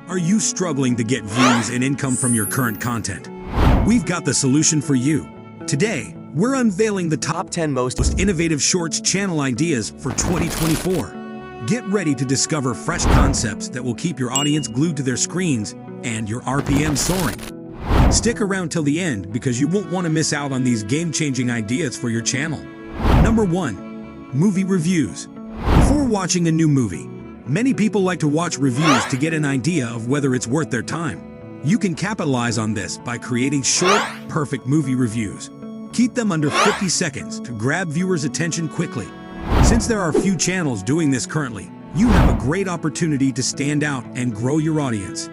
Are you struggling to get views and income from your current content? We've got the solution for you. Today, we're unveiling the top 10 most innovative Shorts channel ideas for 2024. Get ready to discover fresh concepts that will keep your audience glued to their screens and your RPM soaring. Stick around till the end because you won't want to miss out on these game-changing ideas for your channel. Number 1. Movie reviews. Before watching a new movie, many people like to watch reviews to get an idea of whether it's worth their time. You can capitalize on this by creating short, perfect movie reviews. Keep them under 50 seconds to grab viewers' attention quickly. Since there are few channels doing this currently, you have a great opportunity to stand out and grow your audience.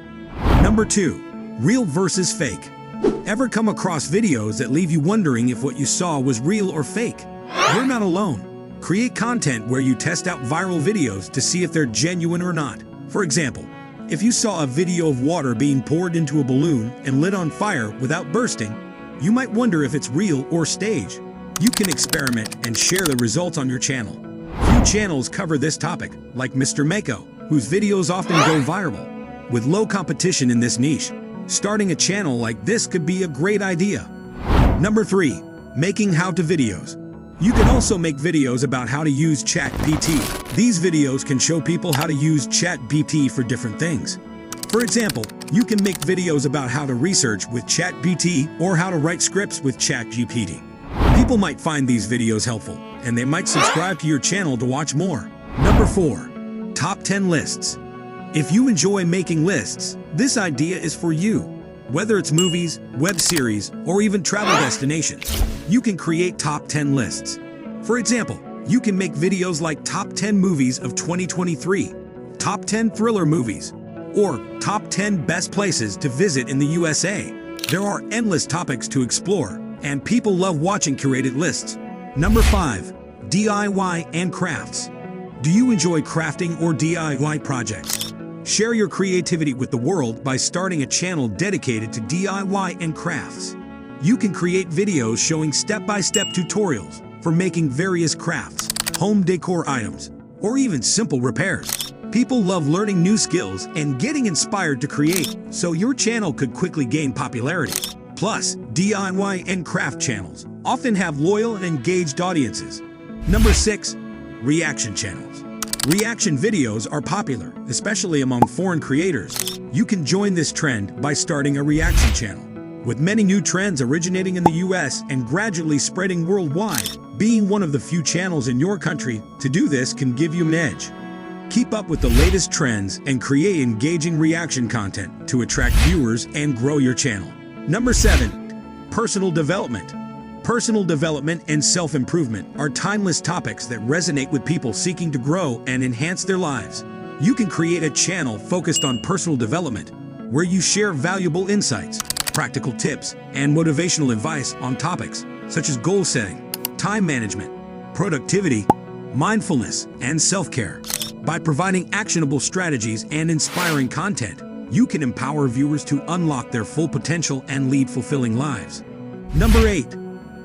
Number 2. Real versus fake. Ever come across videos that leave you wondering if what you saw was real or fake? You're not alone. Create content where you test out viral videos to see if they're genuine or not. For example, if you saw a video of water being poured into a balloon and lit on fire without bursting, you might wonder if it's real or staged. You can experiment and share the results on your channel. Few channels cover this topic, like Mr. Mako, whose videos often go viral. With low competition in this niche, starting a channel like this could be a great idea. Number 3. Making how-to videos. You can also make videos about how to use Chatgpt. These videos can show people how to use Chatgpt for different things. For example, you can make videos about how to research with Chatgpt or how to write scripts with Chatgpt. People might find these videos helpful, and they might subscribe to your channel to watch more. Number 4. Top 10 lists. If you enjoy making lists, this idea is for you. Whether it's movies, web series, or even travel destinations, you can create top 10 lists. For example, you can make videos like Top 10 Movies of 2023, Top 10 Thriller Movies, or Top 10 Best Places to Visit in the USA. There are endless topics to explore, and people love watching curated lists. Number 5. DIY and crafts. Do you enjoy crafting or DIY projects? Share your creativity with the world by starting a channel dedicated to DIY and crafts. You can create videos showing step-by-step tutorials for making various crafts, home decor items, or even simple repairs. People love learning new skills and getting inspired to create, so your channel could quickly gain popularity. Plus, DIY and craft channels often have loyal and engaged audiences. Number 6. Reaction channels. Reaction videos are popular, especially among foreign creators. You can join this trend by starting a reaction channel. With many new trends originating in the US and gradually spreading worldwide, being one of the few channels in your country to do this can give you an edge. Keep up with the latest trends and create engaging reaction content to attract viewers and grow your channel. Number 7. Personal development. Personal development and self-improvement are timeless topics that resonate with people seeking to grow and enhance their lives. You can create a channel focused on personal development, where you share valuable insights, practical tips, and motivational advice on topics such as goal setting, time management, productivity, mindfulness, and self-care. By providing actionable strategies and inspiring content, you can empower viewers to unlock their full potential and lead fulfilling lives. Number 8.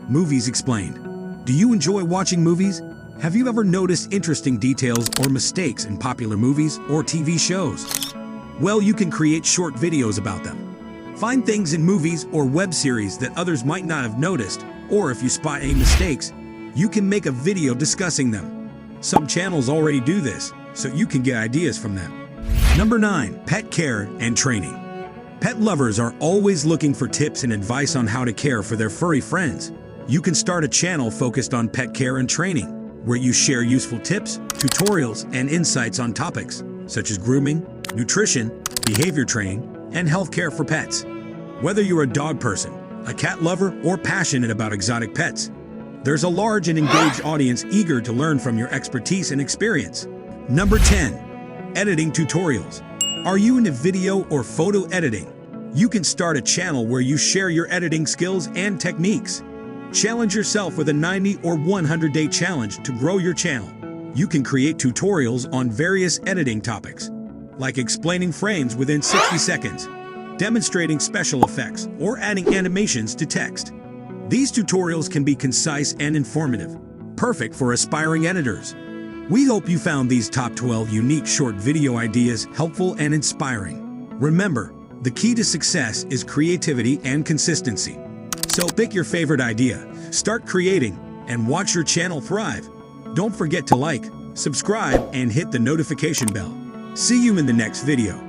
Movies explained. Do you enjoy watching movies? Have you ever noticed interesting details or mistakes in popular movies or TV shows? Well, you can create short videos about them. Find things in movies or web series that others might not have noticed, or if you spot any mistakes, you can make a video discussing them. Some channels already do this, so you can get ideas from them. Number 9. Pet care and training. Pet lovers are always looking for tips and advice on how to care for their furry friends. You can start a channel focused on pet care and training, where you share useful tips, tutorials, and insights on topics such as grooming, nutrition, behavior training, and healthcare for pets. Whether you're a dog person, a cat lover, or passionate about exotic pets, there's a large and engaged audience eager to learn from your expertise and experience. Number 10. Editing tutorials. Are you into video or photo editing? You can start a channel where you share your editing skills and techniques. Challenge yourself with a 90 or 100-day challenge to grow your channel. You can create tutorials on various editing topics, like explaining frames within 60 seconds, demonstrating special effects, or adding animations to text. These tutorials can be concise and informative, perfect for aspiring editors. We hope you found these top 12 unique short video ideas helpful and inspiring. Remember, the key to success is creativity and consistency. So pick your favorite idea, start creating, and watch your channel thrive. Don't forget to like, subscribe, and hit the notification bell. See you in the next video.